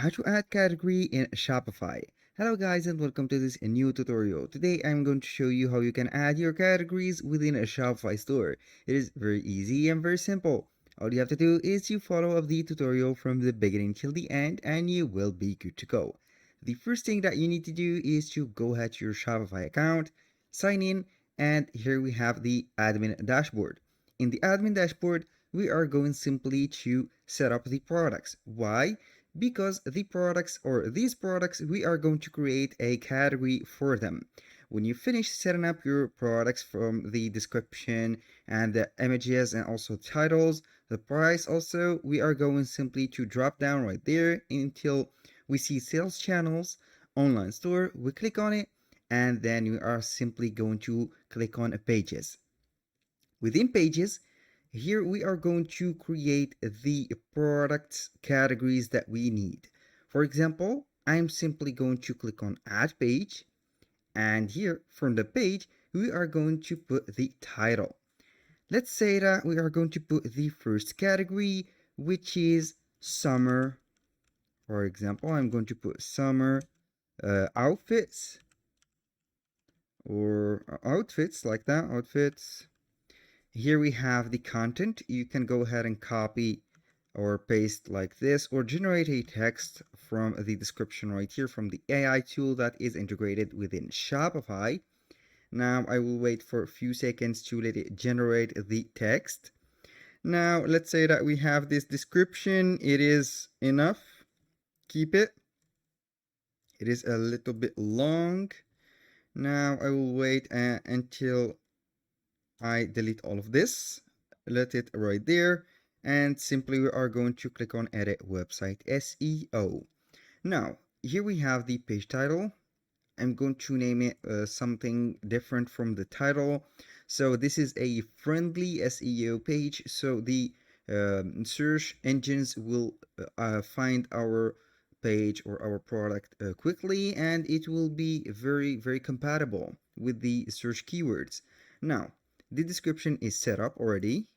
How to add category in Shopify. Hello guys and welcome to this new tutorial. Today I'm going to show you how you can add your categories within a Shopify store. It is very easy and very simple. All you have to do is you follow up the tutorial from the beginning till the end and you will be good to go. The first thing that you need to do is to go ahead to your Shopify account, sign in, and here we have the admin dashboard. In the admin dashboard, we are going simply to set up the products. Why? Because the products or these products, we are going to create a category for them. When you finish setting up your products from the description and the images and also titles, the price also, we are going simply to drop down right there until we see sales channels, online store, we click on it, and then we are simply going to click on pages. Within pages, here we are going to create the products categories that we need. For example, I'm simply going to click on add page, and here from the page we are going to put the title. Let's say that we are going to put the first category, which is summer. For example, I'm going to put summer outfits, or outfits like that, outfits. Here we have the content. You can go ahead and copy or paste like this, or generate a text from the description right here from the AI tool that is integrated within Shopify. Now I will wait for a few seconds to let it generate the text. Now let's say that we have this description. It is enough. Keep it. It is a little bit long. Now I will wait until I delete all of this, let it right there, and simply we are going to click on edit website SEO. Now here we have the page title. I'm going to name it something different from the title. So this is a friendly SEO page, so the search engines will find our page or our product quickly, and it will be very compatible with the search keywords. Now the description is set up already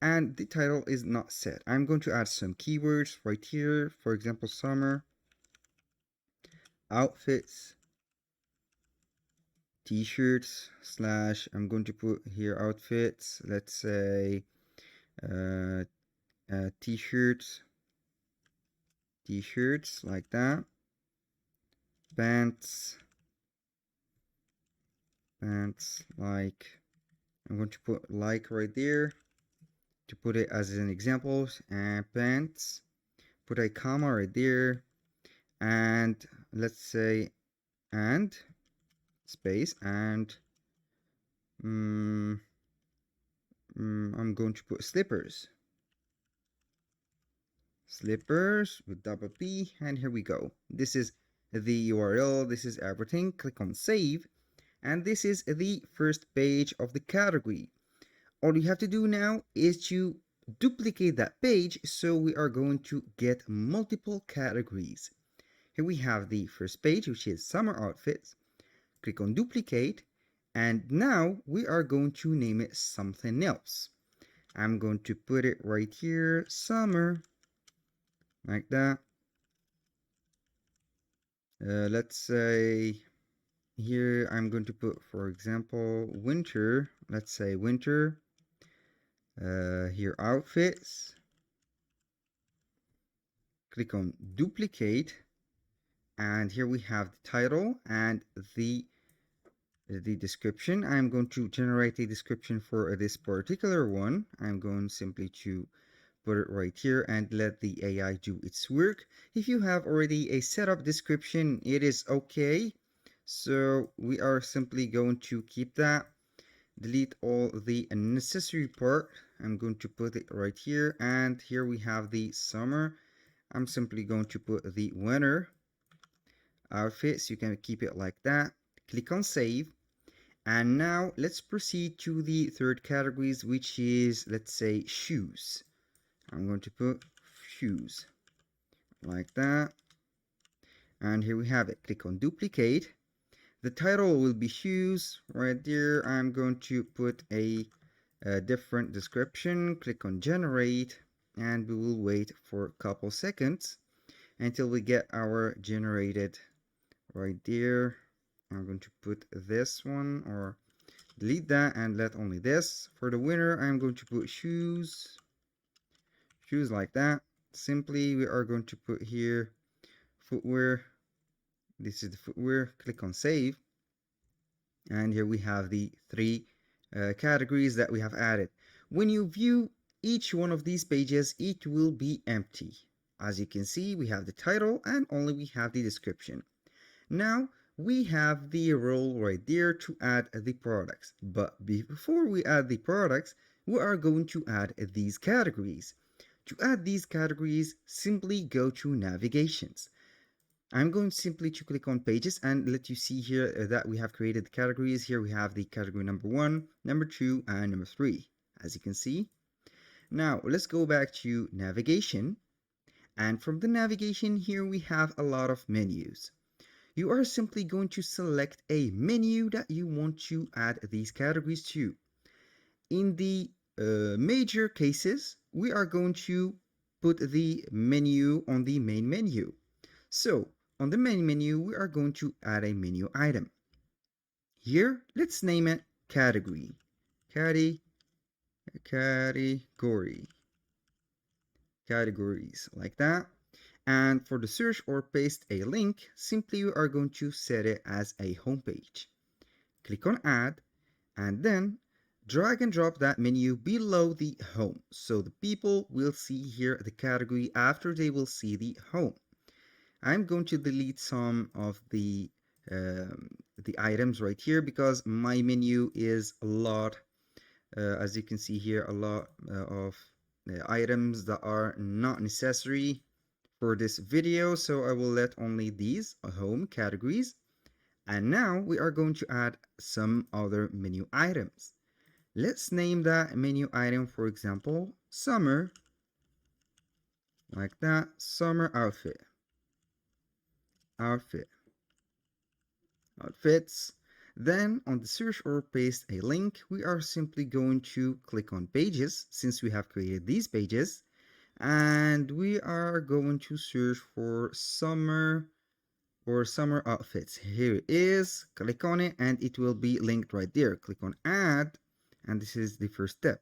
and the title is not set. I'm going to add some keywords right here. For example, summer outfits, t-shirts slash, I'm going to put here outfits, let's say uh, t-shirts like that, pants like, I'm going to put like right there to put it as an example, and pants, put a comma right there, and let's say and space and I'm going to put slippers with double P, and here we go. This is the URL, this is everything. Click on save, and this is the first page of the category. All you have to do now is to duplicate that page, so we are going to get multiple categories. Here we have the first page, which is summer outfits. Click on duplicate, and now we are going to name it something else. I'm going to put it right here, summer, like that. Let's say here I'm going to put, for example, winter. Let's say winter. Here outfits. Click on duplicate, and here we have the title and the description. I'm going to generate a description for this particular one. I'm going simply to put it right here and let the AI do its work. If you have already a setup description, it is okay. So we are simply going to keep that. Delete all the unnecessary part. I'm going to put it right here, and here we have the summer. I'm simply going to put the winter outfits. You can keep it like that. Click on save. And now let's proceed to the third categories, which is, let's say, shoes. I'm going to put shoes like that. And here we have it. Click on duplicate. The title will be shoes right there. I'm going to put a different description. Click on generate, and we will wait for a couple seconds. until we get our generated right there. I'm going to put this one or delete that and let only this. For the winner, I'm going to put shoes like that. Simply, we are going to put here footwear. This is the footwear. Click on save, and here we have the three categories that we have added. When you view each one of these pages, it will be empty. As you can see, we have the title and only we have the description. Now we have the role right there to add the products, but before we add the products, we are going to add these categories. To add these categories, simply go to navigations. I'm going simply to click on pages and let you see here that we have created the categories. Here we have the category number 1, number 2, and number 3, as you can see. Now let's go back to navigation, and from the navigation here we have a lot of menus. You are simply going to select a menu that you want to add these categories to. In the major cases, we are going to put the menu on the main menu. So on the main menu, we are going to add a menu item. Here, let's name it category. Categories, like that. And for the search or paste a link, simply you are going to set it as a home page. Click on add, and then drag and drop that menu below the home, so the people will see here the category after they will see the home. I'm going to delete some of the items right here because my menu is a lot, as you can see here, a lot of items that are not necessary for this video, so I will let only these home categories. And now we are going to add some other menu items. Let's name that menu item, for example, summer, like that. Summer outfits. Then on the search or paste a link, we are simply going to click on pages since we have created these pages, and we are going to search for summer outfits. Here it is. Click on it and it will be linked right there. Click on add, and this is the first step.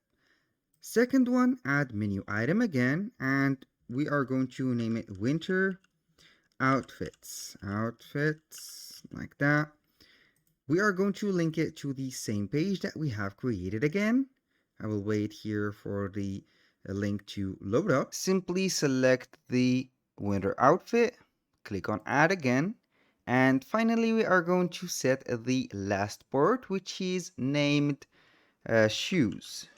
Second one, add menu item again, and we are going to name it winter outfits like that. We are going to link it to the same page that we have created again. I will wait here for the link to load up. Simply select the winter outfit, click on add again, and finally we are going to set the last part, which is named shoes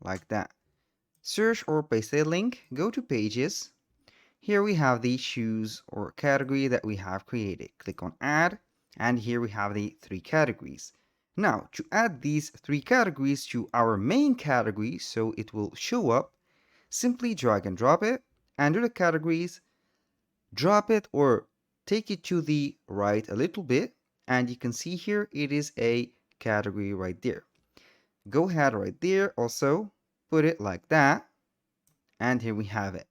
like that. Search or paste a link, go to pages. Here we have the shoes or category that we have created. Click on add, and here we have the three categories. Now to add these three categories to our main category so it will show up, simply drag and drop it under the categories, drop it or take it to the right a little bit, and you can see here it is a category right there. Go ahead right there, also put it like that, and here we have it.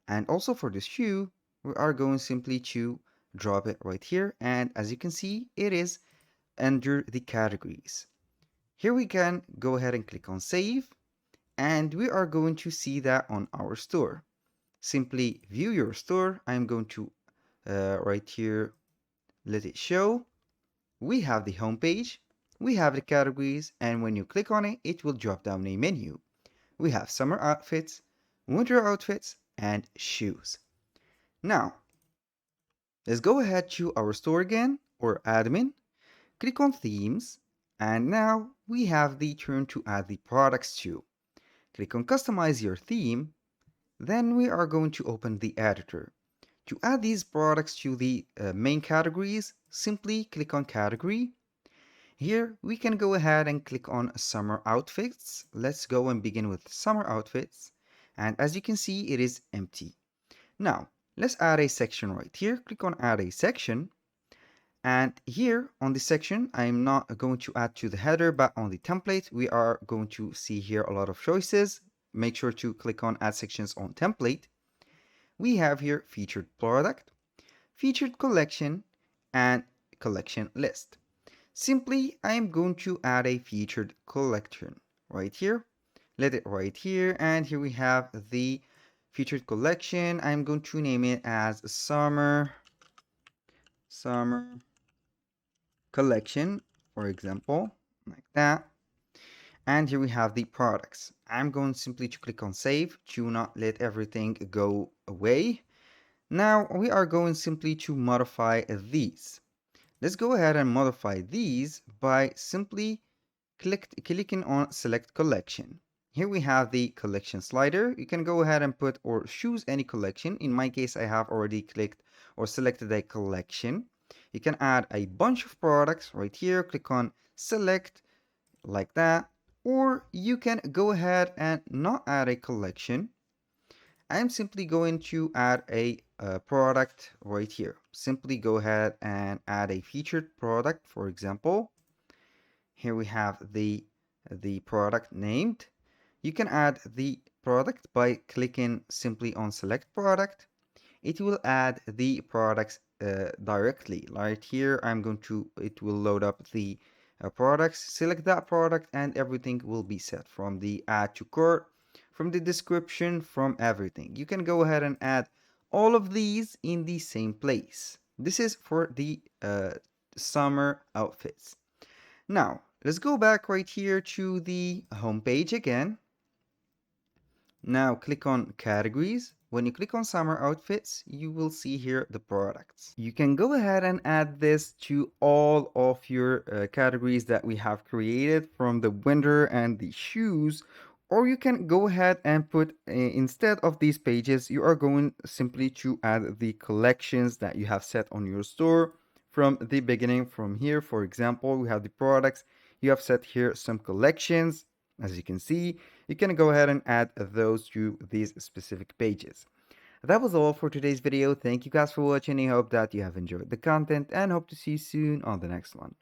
And also for the shoe, we are going simply to drop it right here, and as you can see, it is under the categories. Here we can go ahead and click on save, and we are going to see that on our store. Simply view your store. I'm going to right here let it show. We have the home page, we have the categories, and when you click on it, it will drop down a menu. We have summer outfits, winter outfits, and shoes. Now, let's go ahead to our store again, or admin, click on themes, and now we have the turn to add the products to. Click on customize your theme, then we are going to open the editor. To add these products to the main categories, simply click on category. Here we can go ahead and click on summer outfits. Let's go and begin with summer outfits. And as you can see, it is empty. Now, let's add a section right here. Click on add a section. And here on the section, I'm not going to add to the header, but on the template, we are going to see here a lot of choices. Make sure to click on add sections on template. we have here featured product, featured collection, and collection list. Simply, I am going to add a featured collection right here. Let it right here, and here we have the featured collection. I'm going to name it as summer collection, for example, like that. And here we have the products. I'm going simply to click on save to not let everything go away. Now we are going simply to modify these. Let's go ahead and modify these by simply clicking on select collection. Here we have the collection slider. You can go ahead and put or choose any collection. In my case, I have already clicked or selected a collection. You can add a bunch of products right here. Click on select like that. Or you can go ahead and not add a collection. I'm simply going to add a product right here. Simply go ahead and add a featured product, for example. Here we have the product named. You can add the product by clicking simply on select product. It will add the products directly. Right here, it will load up the products. Select that product and everything will be set from the add to cart, from the description, from everything. You can go ahead and add all of these in the same place. This is for the summer outfits. Now, let's go back right here to the home page again. Now click on categories. When you click on summer outfits, you will see here the products. You can go ahead and add this to all of your categories that we have created from the winter and the shoes, or you can go ahead and put instead of these pages, you are going simply to add the collections that you have set on your store from the beginning. From here, for example, we have the products. You have set here some collections. As you can see, you can go ahead and add those to these specific pages. That was all for today's video. Thank you guys for watching. I hope that you have enjoyed the content and hope to see you soon on the next one.